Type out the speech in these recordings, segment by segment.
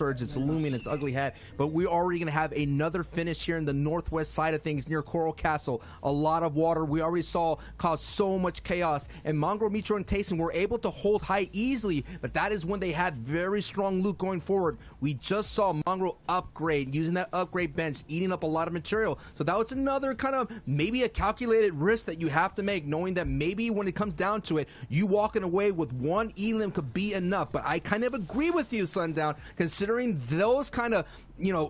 It's looming its ugly head, but we're already going to have another finish here in the northwest side of things near Coral Castle. A lot of water we already saw cause so much chaos, and Mongraal, Mitro, and Tayson were able to hold high easily, but that is when they had very strong loot going forward. We just saw Mongraal upgrade, using that upgrade bench, eating up a lot of material. So that was another kind of maybe a calculated risk that you have to make, knowing that maybe when it comes down to it, you walking away with one elim could be enough. But I kind of agree with you, Sundown, considering those kind of,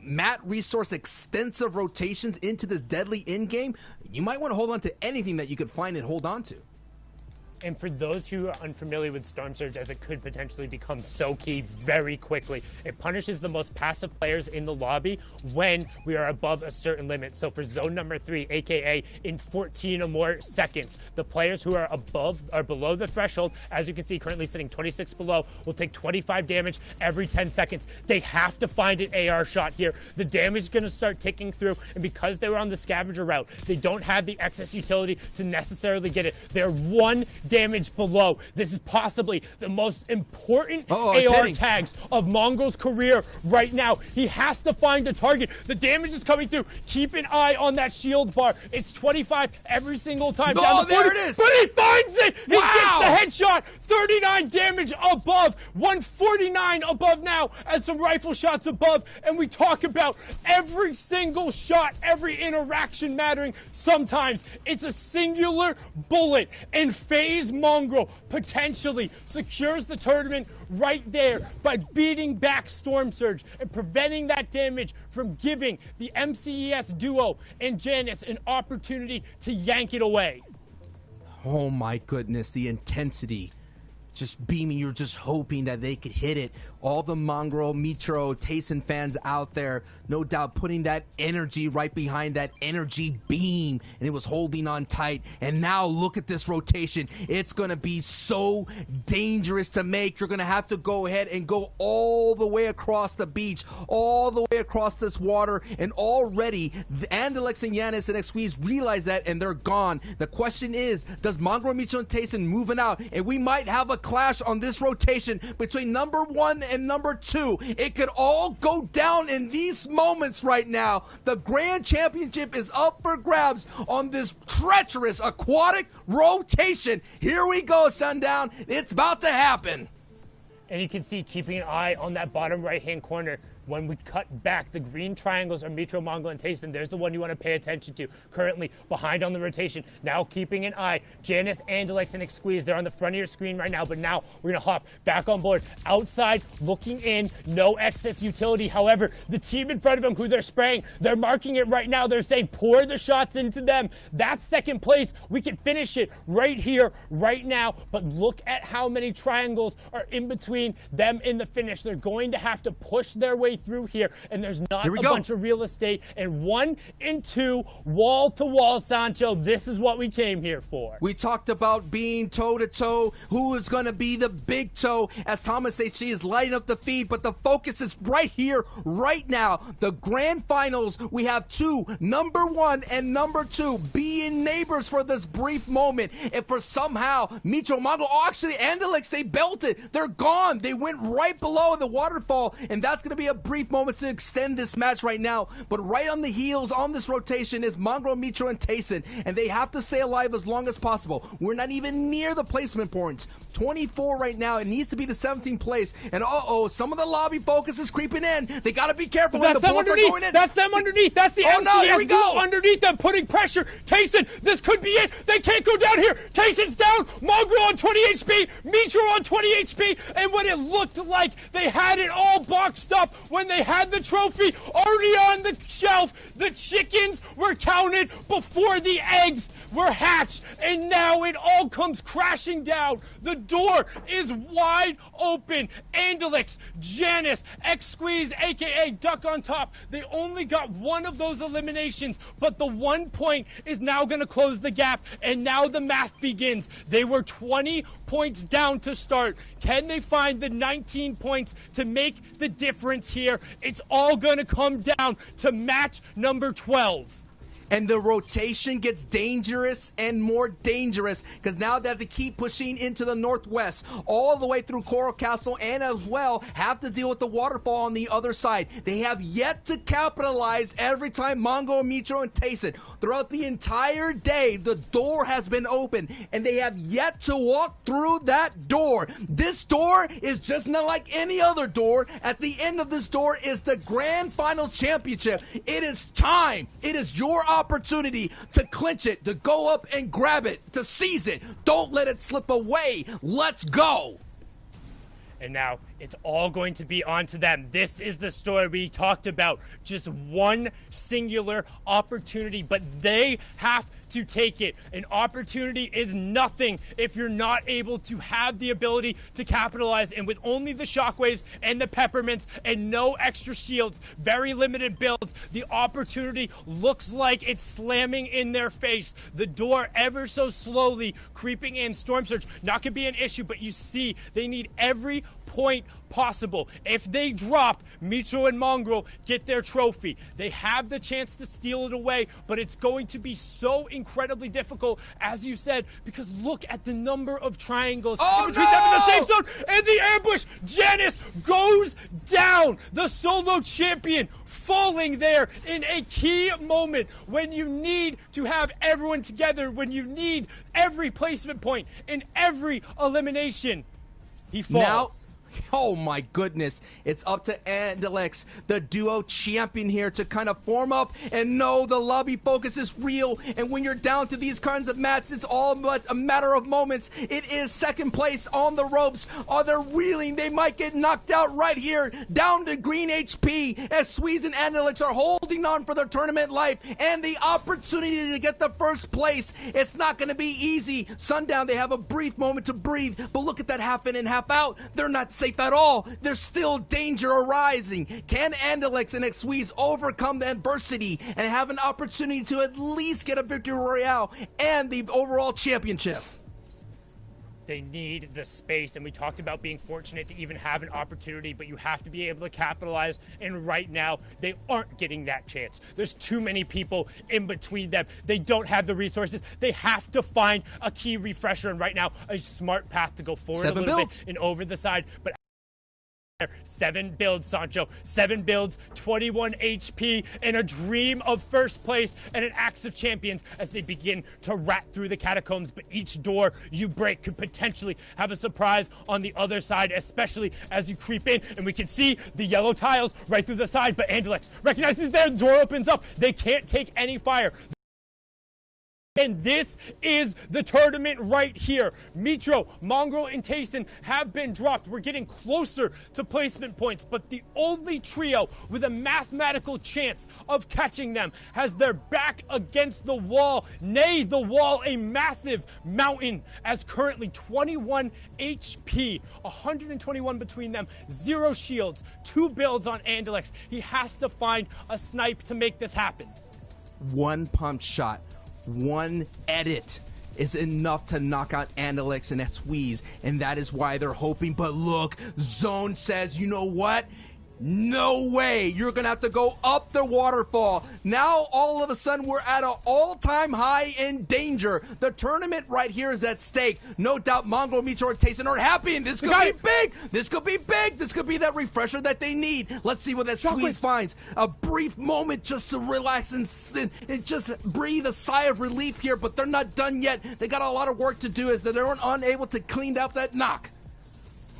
mat resource extensive rotations into this deadly end game, you might want to hold on to anything that you could find and hold on to. And for those who are unfamiliar with Storm Surge, as it could potentially become so key very quickly, it punishes the most passive players in the lobby when we are above a certain limit. So for zone number 3, aka in 14 or more seconds, the players who are below the threshold, as you can see currently sitting 26 below, will take 25 damage every 10 seconds. They have to find an AR shot here. The damage is going to start ticking through, and because they were on the scavenger route, they don't have the excess utility to necessarily get it. They're one damage below. This is possibly the most important AR tags of Mongraal's career right now. He has to find a target. The damage is coming through. Keep an eye on that shield bar. It's 25 every single time down the there it is. But he finds it. He gets the headshot. 39 damage above. 149 above now, and some rifle shots above. And we talk about every single shot, every interaction mattering. Sometimes it's a singular bullet, and FaZe Mongraal potentially secures the tournament right there by beating back Storm Surge and preventing that damage from giving the MCES duo and Janus an opportunity to yank it away. Oh my goodness, the intensity. Just beaming, you're just hoping that they could hit it. All the Mongraal, Mitro, Tayson fans out there, no doubt putting that energy right behind that energy beam, and it was holding on tight. And now look at this rotation. It's going to be so dangerous to make. You're going to have to go ahead and go all the way across the beach, all the way across this water, and already Andalex and Janus and Xqueeze realize that, and they're gone. The question is, does Mongraal, Mitro, and Tayson moving out? And we might have a clash on this rotation between number 1 and number 2. It could all go down in these moments right now. The Grand Championship is up for grabs on this treacherous aquatic rotation. Here we go, Sundown. It's about to happen. And you can see, keeping an eye on that bottom right-hand corner, when we cut back, the green triangles are Mitro, Mongraal, and Tayson. There's the one you want to pay attention to. Currently behind on the rotation. Now keeping an eye. Janus, Andalex, and Xqueeze. They're on the front of your screen right now, but now we're going to hop back on board. Outside, looking in, no excess utility. However, the team in front of them, who they're spraying, they're marking it right now. They're saying, pour the shots into them. That's second place. We can finish it right here, right now. But look at how many triangles are in between them and the finish. They're going to have to push their way through here, and there's not a bunch of real estate. And 1 and 2, wall to wall, Sancho. This is what we came here for. We talked about being toe to toe. Who is going to be the big toe? As Thomas HC is lighting up the feed, but the focus is right here, right now. The grand finals. We have 2, number 1 and number 2, being neighbors for this brief moment. And for somehow Mitro, Mongraal, actually Andalex, they belted. They're gone. They went right below the waterfall, and that's going to be a brief moments to extend this match right now. But right on the heels on this rotation is Mongraal, Mitro, and Tayson, and they have to stay alive as long as possible. We're not even near the placement points. 24 right now. It needs to be the 17th place. And some of the lobby focus is creeping in. They got to be careful when the bullets are going in. That's them underneath. That's the MCS duo underneath them, putting pressure. Tayson, this could be it. They can't go down here. Tayson's down. Mongraal on 20 HP. Mitro on 20 HP. And when it looked like they had it all boxed up, when they had the trophy already on the shelf, the chickens were counted before the eggs were hatched, and now it all comes crashing down. The door is wide open. Andalex, Janus, Xqueeze, aka Duck on Top, they only got one of those eliminations, but the 1 point is now going to close the gap, and now the math begins. They were 20 points down to start. Can they find the 19 points to make the difference here? It's all going to come down to match number 12. And the rotation gets dangerous and more dangerous because now they have to keep pushing into the northwest, all the way through Coral Castle, and as well have to deal with the waterfall on the other side. They have yet to capitalize every time Mongo, Mitro, and Tayson. Throughout the entire day, the door has been open, and they have yet to walk through that door. This door is just not like any other door. At the end of this door is the Grand Finals Championship. It is time. It is your opportunity to clinch it, to go up and grab it, to seize it. Don't let it slip away. Let's go. And now it's all going to be on to them. This is the story we talked about. Just one singular opportunity, but they have to take it. An opportunity is nothing if you're not able to have the ability to capitalize. And with only the shockwaves and the peppermints and no extra shields, very limited builds, the opportunity looks like it's slamming in their face. The door ever so slowly creeping in. Storm Surge not going to be an issue, but you see they need every point possible. If they drop, Mitro and Mongrel get their trophy. They have the chance to steal it away, but it's going to be so incredibly difficult, as you said, because look at the number of triangles between them in the safe zone, and the ambush. Janus goes down, the solo champion, falling there in a key moment when you need to have everyone together, when you need every placement point in every elimination. He falls. Now, oh my goodness, it's up to Andalex, the duo champion here, to kind of form up and know the lobby focus is real. And when you're down to these kinds of mats, it's all but a matter of moments. It is second place on the ropes. Are they reeling? They might get knocked out right here, down to green HP, as Squeeze and Andalex are holding on for their tournament life and the opportunity to get the first place. It's not going to be easy. Sundown, they have a brief moment to breathe, but look at that half in and half out. They're not safe at all. There's still danger arising. Can Andalex and Xweez overcome the adversity and have an opportunity to at least get a victory royale and the overall championship? They need the space, and we talked about being fortunate to even have an opportunity, but you have to be able to capitalize, and right now, they aren't getting that chance. There's too many people in between them. They don't have the resources. They have to find a key refresher, and right now, a smart path to go forward a little bit and over the side, but 7 builds, Sancho. 7 builds, 21 HP, and a dream of first place and an Axe of Champions as they begin to rat through the catacombs. But each door you break could potentially have a surprise on the other side, especially as you creep in. And we can see the yellow tiles right through the side, but Andalex recognizes their door opens up. They can't take any fire. And this is the tournament right here. Mitro, Mongrel, and Tayson have been dropped. We're getting closer to placement points, but the only trio with a mathematical chance of catching them has their back against the wall. Nay, the wall, a massive mountain, as currently 21 HP, 121 between them, 0 shields, 2 builds on Andalex. He has to find a snipe to make this happen. One pump shot, one edit is enough to knock out Andalex and Xweez, and that is why they're hoping. But look, Zone says, you know what? No way. You're going to have to go up the waterfall. Now, all of a sudden, we're at an all-time high in danger. The tournament right here is at stake. No doubt Mongrel, Mitro, and Tayson are happy, and this could be big. This could be big. This could be that refresher that they need. Let's see what that Squeeze finds. A brief moment just to relax and just breathe a sigh of relief here, but they're not done yet. They got a lot of work to do as they're unable to clean up that knock.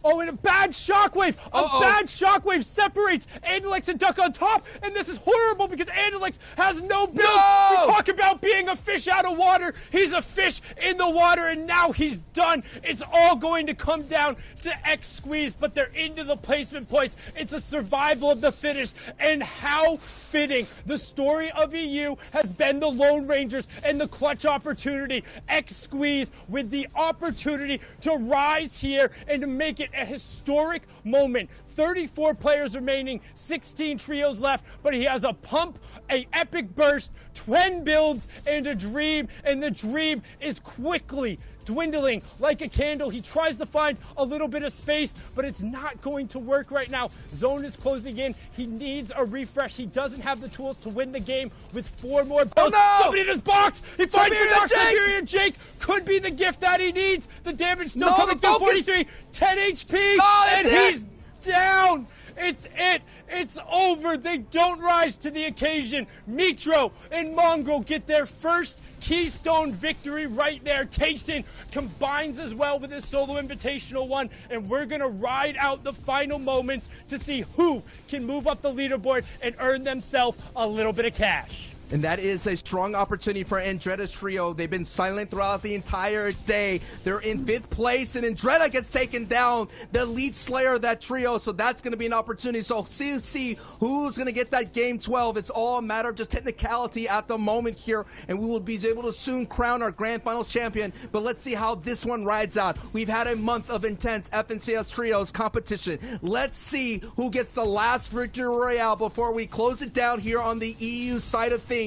Oh, and a bad shockwave! A bad shockwave separates Andalex and Duck on top, and this is horrible because Andalex has no build. No! We talk about being a fish out of water. He's a fish in the water, and now he's done. It's all going to come down to Xweez, but they're into the placement points. It's a survival of the fittest, and how fitting. The story of EU has been the Lone Rangers and the clutch opportunity. Xweez with the opportunity to rise here and to make it a historic moment. 34 players remaining, 16 trios left, but he has a pump, a epic burst, 10 builds, and a dream, and the dream is quickly dwindling like a candle. He tries to find a little bit of space, but it's not going to work right now. Zone is closing in. He needs a refresh. He doesn't have the tools to win the game with 4 more builds. Oh, no! Somebody in his box! He finds the box. Jake! Siberian Jake could be the gift that he needs. The damage still No, coming the through. focus! 43, 10 HP, Oh, and he's down. It's it. It's over. They don't rise to the occasion. Mitro and Mongrel get their first Keystone victory right there. Tayson combines as well with his solo invitational one, and we're going to ride out the final moments to see who can move up the leaderboard and earn themselves a little bit of cash. And that is a strong opportunity for Andretta's trio. They've been silent throughout the entire day. They're in 5th place, and Andretta gets taken down, the lead slayer of that trio. So that's going to be an opportunity. So see who's going to get that game 12. It's all a matter of just technicality at the moment here, and we will be able to soon crown our Grand Finals champion. But let's see how this one rides out. We've had a month of intense FNCS trios competition. Let's see who gets the last victory royale before we close it down here on the EU side of things.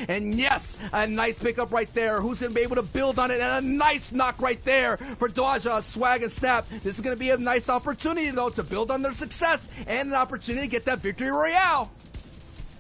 And yes, a nice pickup right there. Who's going to be able to build on it? And a nice knock right there for Dwaja, Swag, and Snap. This is going to be a nice opportunity, though, to build on their success and an opportunity to get that victory royale.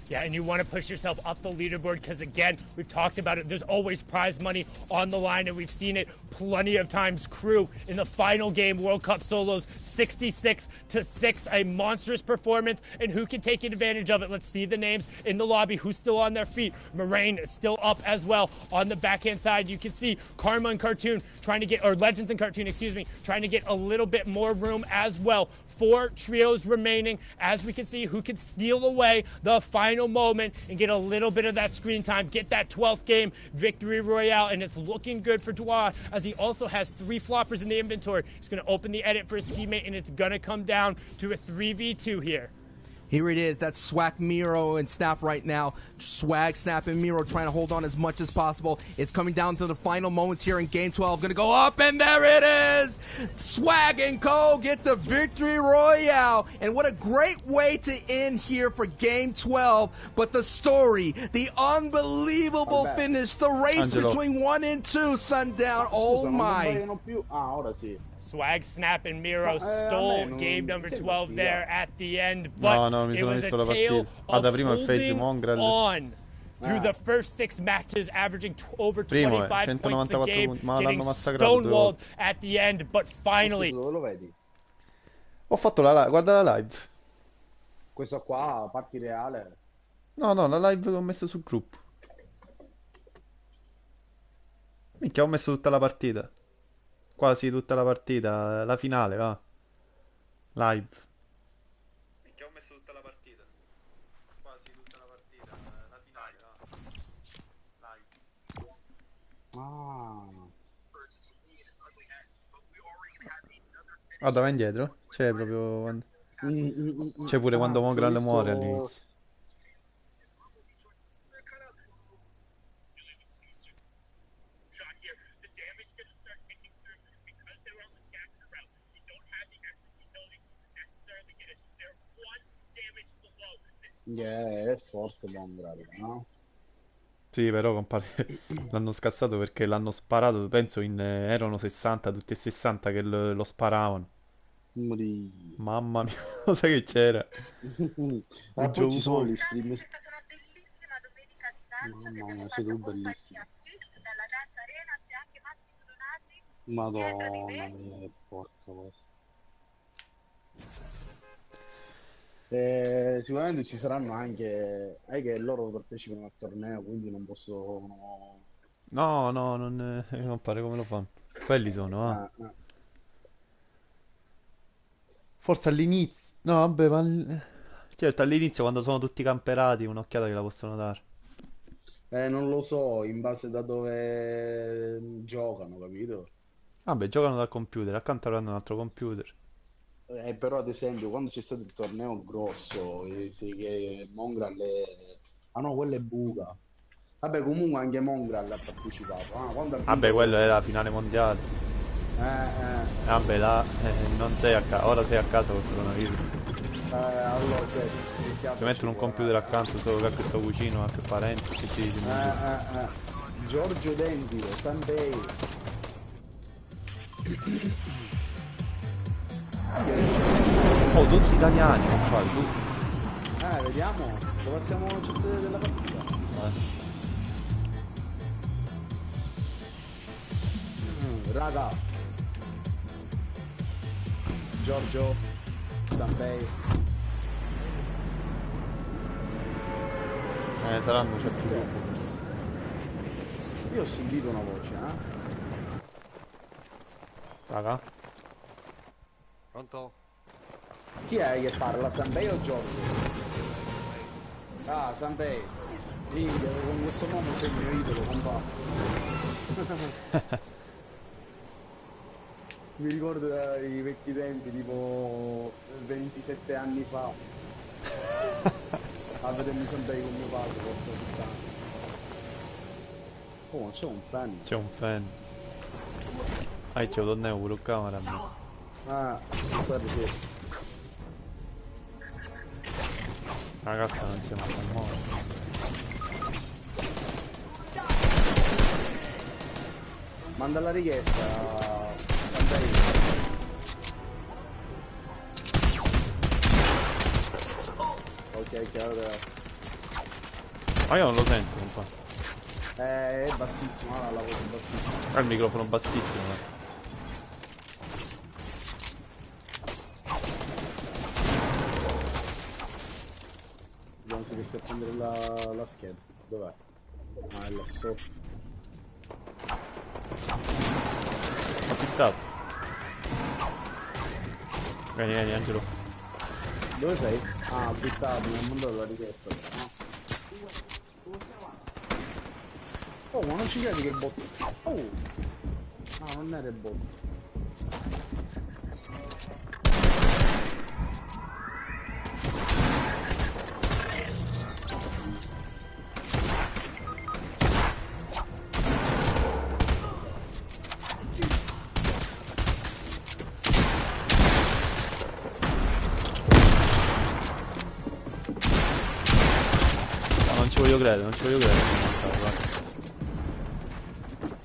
Yeah, and you want to push yourself up the leaderboard because, again, we've talked about it. There's always prize money on the line, and we've seen it plenty of times. Crew in the final game, World Cup Solos, 66-6, a monstrous performance. And who can take advantage of it? Let's see the names in the lobby. Who's still on their feet? Moraine is still up as well. On the backhand side, you can see Karma and Cartoon trying to get, or Legends and Cartoon, excuse me, trying to get a little bit more room as well. 4 trios remaining, as we can see who can steal away the final moment and get a little bit of that screen time, get that 12th game victory royale, and it's looking good for Dwa as he also has 3 floppers in the inventory. He's going to open the edit for his teammate, and it's going to come down to a 3v2 here. Here it is. That's Swag, Miro, and Snap right now. Swag, Snap, and Miro trying to hold on as much as possible. It's coming down to the final moments here in Game 12. Going to go up, and there it is! Swag and Co. get the victory royale. And what a great way to end here for Game 12. But the story, the unbelievable finish, the race between 1 and 2, Sundown. Oh my. Swag, Snap, and Miro stole game number 12 there at the end, but it was a tale of holding on through the first 6 matches, averaging over 25 points a game, getting stonewalled at the end, but finally... Ho fatto la live, guarda la live. Questa qua, parti reale? No, la live che ho messo sul gruppo. Minchia, ho messo tutta la partita. Quasi tutta la partita, la finale, va. Live. Minchia, ho messo tutta la partita. Quasi tutta la partita, la finale, va. Live. Guarda, va indietro. C'è proprio... C'è pure quando Mongrel muore all'inizio. È forte Mongrel, no? Sì, però compare l'hanno scassato perché l'hanno sparato, penso erano 60, tutti e 60 che lo sparavano. Mamma mia, lo sai che c'era? Ma poi ci sono gli stream. Mamma mia, siete bellissimi. Madonna mia, porca vostra. Sicuramente ci saranno anche che loro partecipano al torneo, quindi non possono... No, non pare come lo fanno. Quelli sono, Forse all'inizio... No, vabbè, ma... Certo, all'inizio quando sono tutti camperati un'occhiata gliela possono dare. Non lo so, in base da dove giocano, capito? Vabbè, giocano dal computer, accanto avranno un altro computer. Però ad esempio quando c'è stato il torneo grosso, sì, che Mongrel ah no, quello è Buga. Vabbè, comunque anche Mongrel ha partecipato. Vabbè, quello era la finale mondiale. Vabbè, là non sei a casa, ora sei a casa col coronavirus. Allora, se mettono un computer accanto solo che a questo cucino, a che parente, che ti dici? Giorgio Identico, Sanbei. Oh, tutti italiani, qua, tutti. Vediamo. Dove siamo della partita? Raga. Giorgio. Sanbei. Saranno certi gruppi forse. Io ho sentito una voce, Raga? Pronto? Chi è che parla? Sanbei o Giorgio? Ah, Sanbei. Minchia, con questo nome c'è il mio idolo, compa. Mi ricordo dai vecchi tempi, tipo 27 anni fa. A vedermi Sanbei con mio padre, porca puttana. Oh, ma c'è un fan. C'è un fan. C'è un euro camera. Ah, guarda sì. Ragazza non c'è mai muovere. Manda la richiesta. Sanbei. Ok, chiaro. Ma io non lo sento un po'. È bassissimo, la voce è bassissima. Ha il microfono bassissimo. Vediamo se riesco a prendere la scheda. Dov'è? Ah, è là sotto. Ho pittato. Vieni, Angelo. Dove sei? Ah, buttato, mi ha mandato la richiesta. No. Oh, ma non ci credi che il bot... Oh! No, non era il bot. Non ci voglio credere.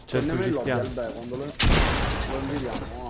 Certo Prendiamo il lobby, Cristiano. Albè, quando lo invitiamo.